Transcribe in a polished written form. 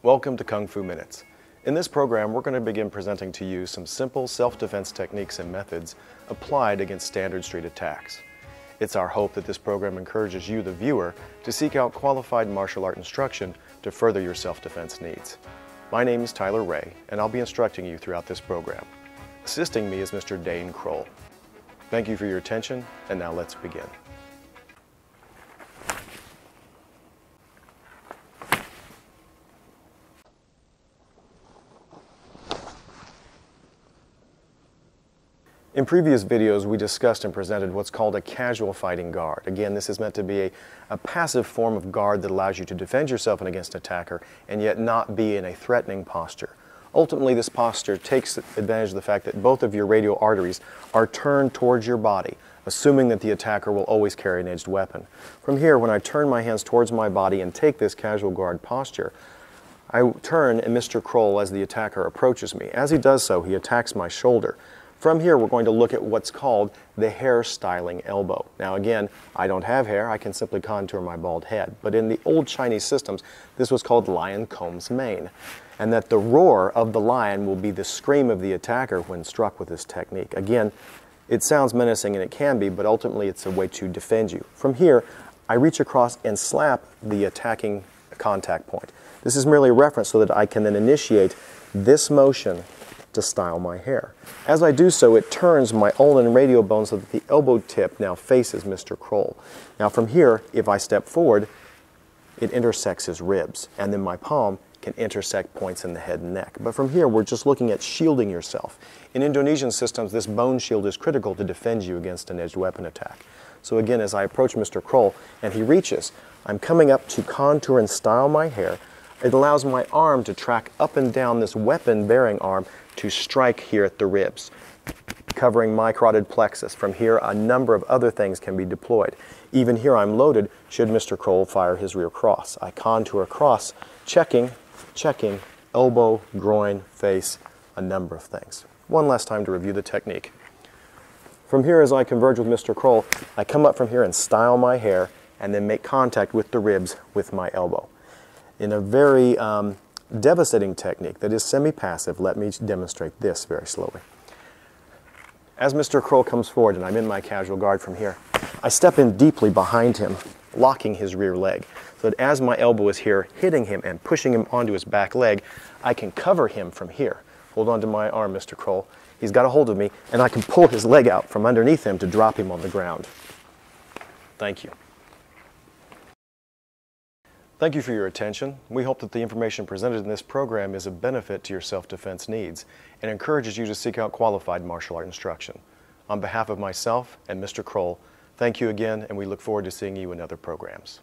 Welcome to Kung Fu Minutes. In this program, we're going to begin presenting to you some simple self-defense techniques and methods applied against standard street attacks. It's our hope that this program encourages you, the viewer, to seek out qualified martial art instruction to further your self-defense needs. My name is Tyler Ray, and I'll be instructing you throughout this program. Assisting me is Mr. Dane Kroll. Thank you for your attention, and now let's begin. In previous videos, we discussed and presented what's called a casual fighting guard. Again, this is meant to be a passive form of guard that allows you to defend yourself against an attacker and yet not be in a threatening posture. Ultimately, this posture takes advantage of the fact that both of your radial arteries are turned towards your body, assuming that the attacker will always carry an edged weapon. From here, when I turn my hands towards my body and take this casual guard posture, I turn and Mr. Kroll, as the attacker approaches me. As he does so, he attacks my shoulder. From here, we're going to look at what's called the hair styling elbow. Now again, I don't have hair, I can simply contour my bald head. But in the old Chinese systems, this was called lion comb's mane. And that the roar of the lion will be the scream of the attacker when struck with this technique. Again, it sounds menacing, and it can be, but ultimately it's a way to defend you. From here, I reach across and slap the attacking contact point. This is merely a reference so that I can then initiate this motion to style my hair. As I do so, it turns my ulnar and radial bone so that the elbow tip now faces Mr. Kroll. Now from here, if I step forward, it intersects his ribs, and then my palm can intersect points in the head and neck. But from here, we're just looking at shielding yourself. In Indonesian systems, this bone shield is critical to defend you against an edged weapon attack. So again, as I approach Mr. Kroll and he reaches, I'm coming up to contour and style my hair. It allows my arm to track up and down this weapon-bearing arm to strike here at the ribs, covering my carotid plexus. From here, a number of other things can be deployed. Even here, I'm loaded should Mr. Kroll fire his rear cross. I contour across, checking, elbow, groin, face, a number of things. One last time to review the technique. From here, as I converge with Mr. Kroll, I come up from here and style my hair and then make contact with the ribs with my elbow. In a very devastating technique that is semi-passive, let me demonstrate this very slowly. As Mr. Kroll comes forward and I'm in my casual guard from here, I step in deeply behind him, locking his rear leg, so that as my elbow is here, hitting him and pushing him onto his back leg, I can cover him from here. Hold on to my arm, Mr. Kroll. He's got a hold of me, and I can pull his leg out from underneath him to drop him on the ground. Thank you. Thank you for your attention. We hope that the information presented in this program is of benefit to your self-defense needs and encourages you to seek out qualified martial art instruction. On behalf of myself and Mr. Kroll, thank you again, and we look forward to seeing you in other programs.